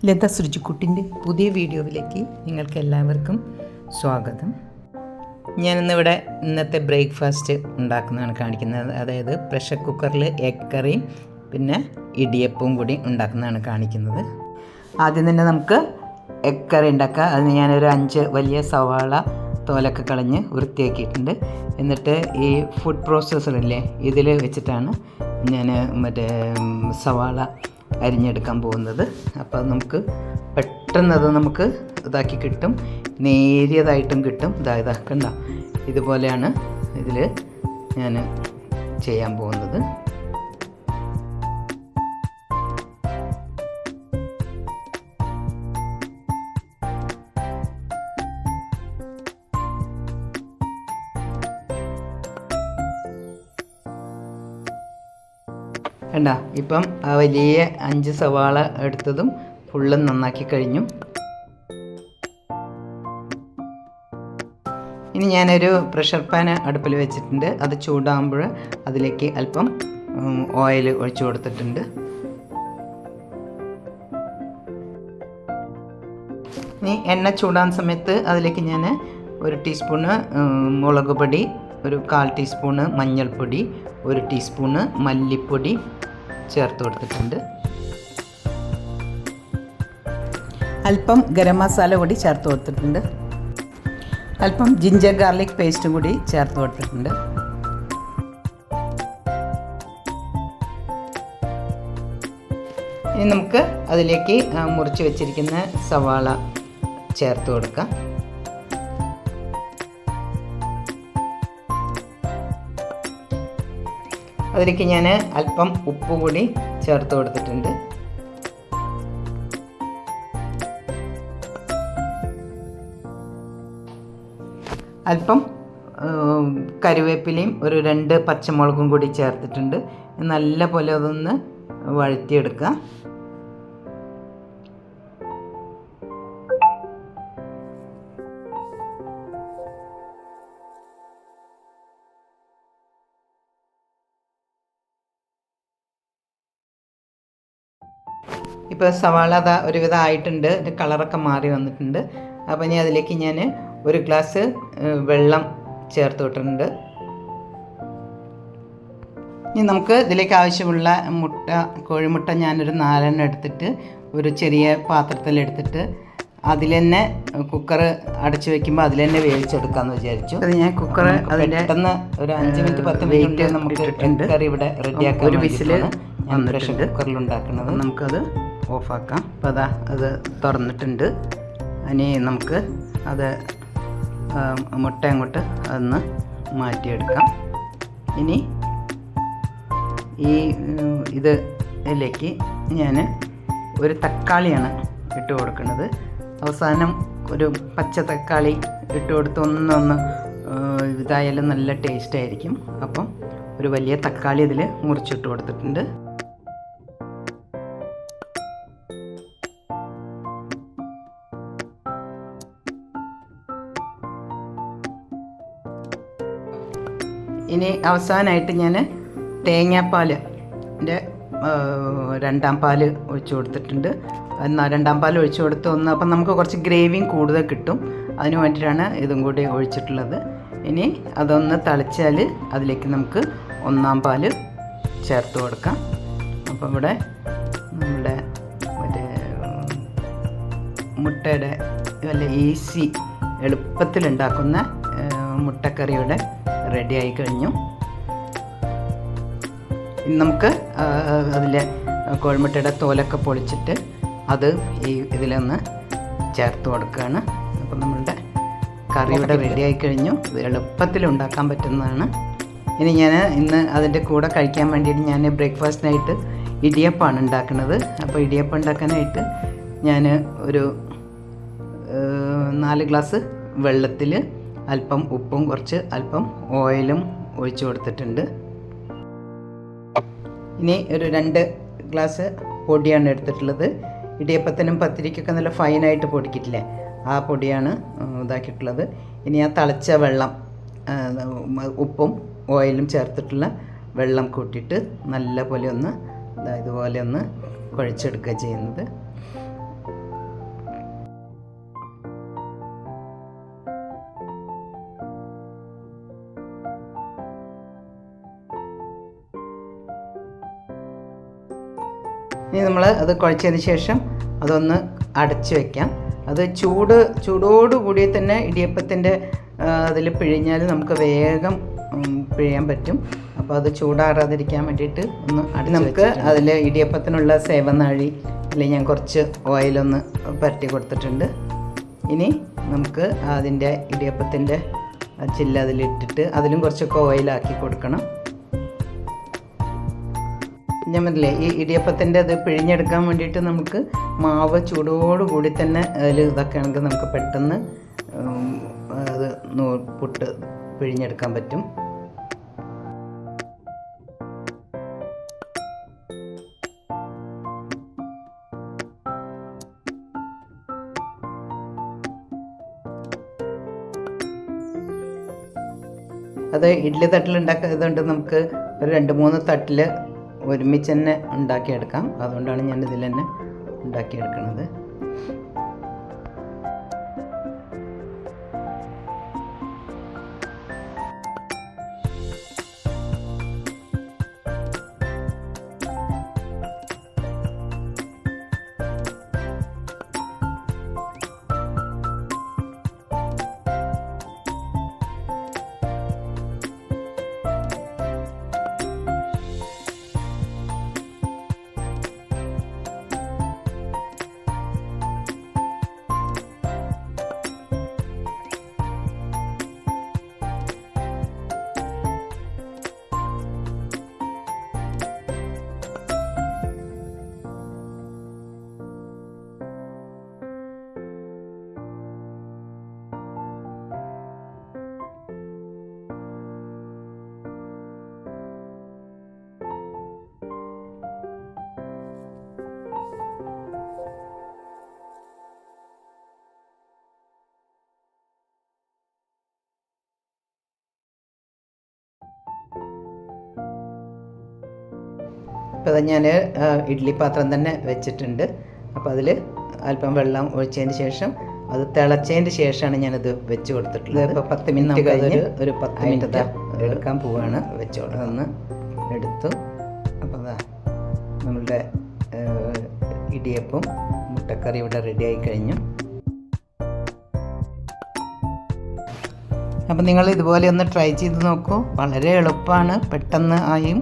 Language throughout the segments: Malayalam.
ലത സുരുചിക്കുട്ടിൻ്റെ പുതിയ വീഡിയോയിലേക്ക് നിങ്ങൾക്ക് എല്ലാവർക്കും സ്വാഗതം. ഞാനിന്നിവിടെ ഇന്നത്തെ ബ്രേക്ക്ഫാസ്റ്റ് ഉണ്ടാക്കുന്നതാണ് കാണിക്കുന്നത്. അതായത് പ്രഷർ കുക്കറിൽ എഗ് കറിയും പിന്നെ ഇടിയപ്പവും കൂടി ഉണ്ടാക്കുന്നതാണ് കാണിക്കുന്നത്. ആദ്യം തന്നെ നമുക്ക് എഗ് കറി ഉണ്ടാക്കാം. അതിന് ഞാനൊരു 5 വലിയ സവാള തോലൊക്കെ കളഞ്ഞ് വൃത്തിയാക്കിയിട്ടുണ്ട്. എന്നിട്ട് ഈ ഫുഡ് പ്രോസസ്സറില്ലേ ഇതിൽ വെച്ചിട്ടാണ് ഞാൻ സവാള അരിഞ്ഞെടുക്കാൻ പോകുന്നത്. അപ്പോൾ നമുക്ക് പെട്ടെന്നത് നമുക്ക് ഇതാക്കി കിട്ടും, നേരിയതായിട്ടും കിട്ടും. ഇതാക്കണ്ട, ഇതുപോലെയാണ് ഇതിൽ ഞാൻ ചെയ്യാൻ പോകുന്നത്. കണ്ട, ഇപ്പം ആ വലിയ 5 സവാള എടുത്തതും ഫുള്ളും നന്നാക്കി കഴിഞ്ഞു. ഇനി ഞാനൊരു പ്രഷർ പാൻ അടുപ്പിൽ വെച്ചിട്ടുണ്ട്. അത് ചൂടാകുമ്പോൾ അതിലേക്ക് അല്പം ഓയിൽ ഒഴിച്ചു കൊടുത്തിട്ടുണ്ട്. ഇനി എണ്ണ ചൂടാൻ സമയത്ത് അതിലേക്ക് ഞാൻ 1 ടീസ്പൂണ് മുളക് പൊടി, ഒരു 1/4 ടീസ്പൂണ് മഞ്ഞൾപ്പൊടി, 1 ടീസ്പൂണ് മല്ലിപ്പൊടി ചേർത്ത് കൊടുത്തിട്ടുണ്ട്. അല്പം ഗരം മസാല കൂടി ചേർത്ത് കൊടുത്തിട്ടുണ്ട്. അല്പം ജിഞ്ചർ ഗാർലിക് പേസ്റ്റും കൂടി ചേർത്ത് കൊടുത്തിട്ടുണ്ട്. ഇനി നമുക്ക് അതിലേക്ക് മുറിച്ച് വെച്ചിരിക്കുന്ന സവാള ചേർത്ത് കൊടുക്കാം. അതിലേക്ക് ഞാൻ അല്പം ഉപ്പ് കൂടി ചേർത്ത് കൊടുത്തിട്ടുണ്ട്. അല്പം കറിവേപ്പിലയും ഒരു 2 പച്ചമുളകും കൂടി ചേർത്തിട്ടുണ്ട്. നല്ല പോലെ അതൊന്ന് വഴറ്റിയെടുക്കുക. ഇപ്പോൾ സവാള ഒരുവിധം ആയിട്ടുണ്ട്, കളറൊക്കെ മാറി വന്നിട്ടുണ്ട്. അപ്പോൾ ഇനി അതിലേക്ക് ഞാൻ 1 ഗ്ലാസ് വെള്ളം ചേർത്ത് വിട്ടിട്ടുണ്ട്. ഇനി നമുക്ക് ഇതിലേക്ക് ആവശ്യമുള്ള കോഴിമുട്ട ഞാനൊരു 4 എണ്ണം എടുത്തിട്ട് ഒരു ചെറിയ പാത്രത്തിലെടുത്തിട്ട് അതിൽ തന്നെ കുക്കർ അടച്ചു വയ്ക്കുമ്പോൾ അതിൽ തന്നെ വേവിച്ചെടുക്കാമെന്ന് വിചാരിച്ചു. അത് ഞാൻ കുക്കർ അതിൻ്റെ പെട്ടെന്ന് ഒരു 5 മിനിറ്റ് 10 മിനിറ്റ് നമുക്ക് കറി ഇവിടെ റെഡിയാക്കാം. ഒരു വിസിൽ ഞാൻ പ്രഷർ കുക്കറിൽ ഉണ്ടാക്കുന്നത്. നമുക്കത് ഓഫാക്കാം. അപ്പോൾ അത് തുറന്നിട്ടുണ്ട്. ഇനി നമുക്ക് അത് മുട്ട അങ്ങോട്ട് അതൊന്ന് മാറ്റിയെടുക്കാം. ഇനി ഇതിലേക്ക് ഞാൻ ഒരു തക്കാളിയാണ് ഇട്ട് കൊടുക്കുന്നത്. അവസാനം ഒരു പച്ച തക്കാളി ഇട്ട് കൊടുത്ത് ഒന്ന് ഇതായാലും നല്ല ടേസ്റ്റ് ആയിരിക്കും. അപ്പം ഒരു വലിയ തക്കാളി ഇതിൽ മുറിച്ചിട്ട് കൊടുത്തിട്ടുണ്ട്. ഇനി അവസാനമായിട്ട് ഞാൻ തേങ്ങാപ്പാലിൻ്റെ 2ാം പാൽ ഒഴിച്ചു കൊടുത്തിട്ടുണ്ട്. എന്നാൽ 2ാം പാൽ ഒഴിച്ചു കൊടുത്ത് അപ്പം നമുക്ക് കുറച്ച് ഗ്രേവിയും കൂടുതൽ കിട്ടും. അതിന് വേണ്ടിയിട്ടാണ് ഇതും കൂടി ഒഴിച്ചിട്ടുള്ളത്. ഇനി അതൊന്ന് തിളച്ചാൽ അതിലേക്ക് നമുക്ക് 1ാം പാൽ ചേർത്ത് കൊടുക്കാം. അപ്പോൾ ഇവിടെ നമ്മുടെ മുട്ടയുടെ വല്ല ഈസി എളുപ്പത്തിലുണ്ടാക്കുന്ന മുട്ടക്കറിയുടെ റെഡി ആയി കഴിഞ്ഞു. ഇനി നമുക്ക് അതിലെ കോഴിമുട്ടയുടെ തോലൊക്കെ പൊളിച്ചിട്ട് അത് ഇതിലൊന്ന് ചേർത്ത് കൊടുക്കുകയാണ്. അപ്പം നമ്മളുടെ കറി ഇവിടെ റെഡി ആയി കഴിഞ്ഞു. ഇത് എളുപ്പത്തിൽ ഉണ്ടാക്കാൻ പറ്റുന്നതാണ്. ഇനി ഞാൻ ഇന്ന് അതിൻ്റെ കൂടെ കഴിക്കാൻ വേണ്ടിയിട്ട് ഞാൻ ബ്രേക്ക്ഫാസ്റ്റിനായിട്ട് ഇടിയപ്പമാണ് ഉണ്ടാക്കുന്നത്. അപ്പോൾ ഇടിയപ്പം ഉണ്ടാക്കാനായിട്ട് ഞാൻ ഒരു 4 ഗ്ലാസ് വെള്ളത്തിൽ അല്പം ഉപ്പും കുറച്ച് അല്പം ഓയിലും ഒഴിച്ചു കൊടുത്തിട്ടുണ്ട്. ഇനി ഒരു 2 ഗ്ലാസ് പൊടിയാണ് എടുത്തിട്ടുള്ളത്. ഇടിയപ്പത്തിനും പത്തിരിക്കൊക്കെ നല്ല ഫൈനായിട്ട് പൊടിക്കിട്ടില്ലേ, ആ പൊടിയാണ് ഇതാക്കിയിട്ടുള്ളത്. ഇനി ആ തിളച്ച വെള്ളം, ഉപ്പും ഓയിലും ചേർത്തിട്ടുള്ള വെള്ളം കൂട്ടിയിട്ട് നല്ല പോലെ ഒന്ന് ഇതുപോലെ ഒന്ന് കുഴച്ചെടുക്കുക ചെയ്യുന്നത്. ഇനി നമ്മൾ അത് കുഴച്ചതിന് ശേഷം അതൊന്ന് അടച്ചു വയ്ക്കാം. അത് ചൂടോടുകൂടി തന്നെ ഇടിയപ്പത്തിൻ്റെ അതിൽ പിഴിഞ്ഞാൽ നമുക്ക് വേഗം പിഴിയാൻ പറ്റും. അപ്പോൾ അത് ചൂടാറാതിരിക്കാൻ വേണ്ടിയിട്ട് ഒന്ന് നമുക്ക് അതിൽ ഇടിയപ്പത്തിനുള്ള സേവനാഴി അല്ലെങ്കിൽ ഞാൻ കുറച്ച് ഓയിലൊന്ന് പുരട്ടി കൊടുത്തിട്ടുണ്ട്. ഇനി നമുക്ക് അതിൻ്റെ ഇടിയപ്പത്തിൻ്റെ ചില്ല് അതിലിട്ടിട്ട് അതിലും കുറച്ചൊക്കെ ഓയിലാക്കി കൊടുക്കണം. ഞാൻ പറഞ്ഞില്ലേ, ഈ ഇടിയപ്പത്തിൻ്റെ അത് പിഴിഞ്ഞെടുക്കാൻ വേണ്ടിയിട്ട് നമുക്ക് മാവ് ചൂടോടുകൂടി തന്നെ അതിൽ ഇതൊക്കെ ആണെങ്കിൽ നമുക്ക് പെട്ടെന്ന് അത് പുട്ട് പിഴിഞ്ഞെടുക്കാൻ പറ്റും. അത് ഇഡ്ഡലി തട്ടിൽ ഉണ്ടാക്കിയതുകൊണ്ട് നമുക്ക് ഒരു 2-3 തട്ടിൽ ഒരുമിച്ച് തന്നെ ഉണ്ടാക്കിയെടുക്കാം. അതുകൊണ്ടാണ് ഞാൻ ഇതിൽ തന്നെ ഉണ്ടാക്കിയെടുക്കുന്നത്. ഇപ്പോൾ ഞാൻ ഇഡ്ഡലി പാത്രം തന്നെ വെച്ചിട്ടുണ്ട്. അപ്പോൾ അതിൽ അല്പം വെള്ളം ഒഴിച്ചതിന് ശേഷം അത് തിളച്ചതിന് ശേഷമാണ് ഞാനത് വെച്ച് കൊടുത്തിട്ടുള്ളത്. ഇപ്പോൾ 10 മിനിറ്റ് കഴിഞ്ഞ് ഒരു 10 മിനിറ്റ് എടുക്കാൻ പോവുകയാണ്. വെച്ചോളന്ന് എടുത്തു. അപ്പോൾ അതാ നമ്മളുടെ ഇടിയപ്പം മുട്ടക്കറി ഇവിടെ റെഡിയായി കഴിഞ്ഞു. അപ്പം നിങ്ങൾ ഇതുപോലെ ഒന്ന് ട്രൈ ചെയ്ത് നോക്കൂ. വളരെ എളുപ്പമാണ്, പെട്ടെന്ന് ആയും.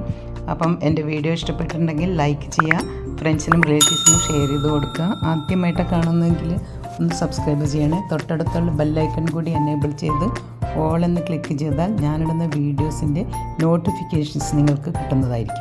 അപ്പം എൻ്റെ വീഡിയോ ഇഷ്ടപ്പെട്ടിട്ടുണ്ടെങ്കിൽ ലൈക്ക് ചെയ്യുക, ഫ്രണ്ട്സിനും റിലേറ്റീവ്സിനും ഷെയർ ചെയ്ത് കൊടുക്കുക. ആദ്യമായിട്ട് കാണുന്നെങ്കിൽ ഒന്ന് സബ്സ്ക്രൈബ് ചെയ്യണേ. തൊട്ടടുത്തുള്ള ബെല്ലൈക്കൺ കൂടി എനേബിൾ ചെയ്ത് ഓൾ എന്ന് ക്ലിക്ക് ചെയ്താൽ ഞാനിടുന്ന വീഡിയോസിൻ്റെ നോട്ടിഫിക്കേഷൻസ് നിങ്ങൾക്ക് കിട്ടുന്നതായിരിക്കും.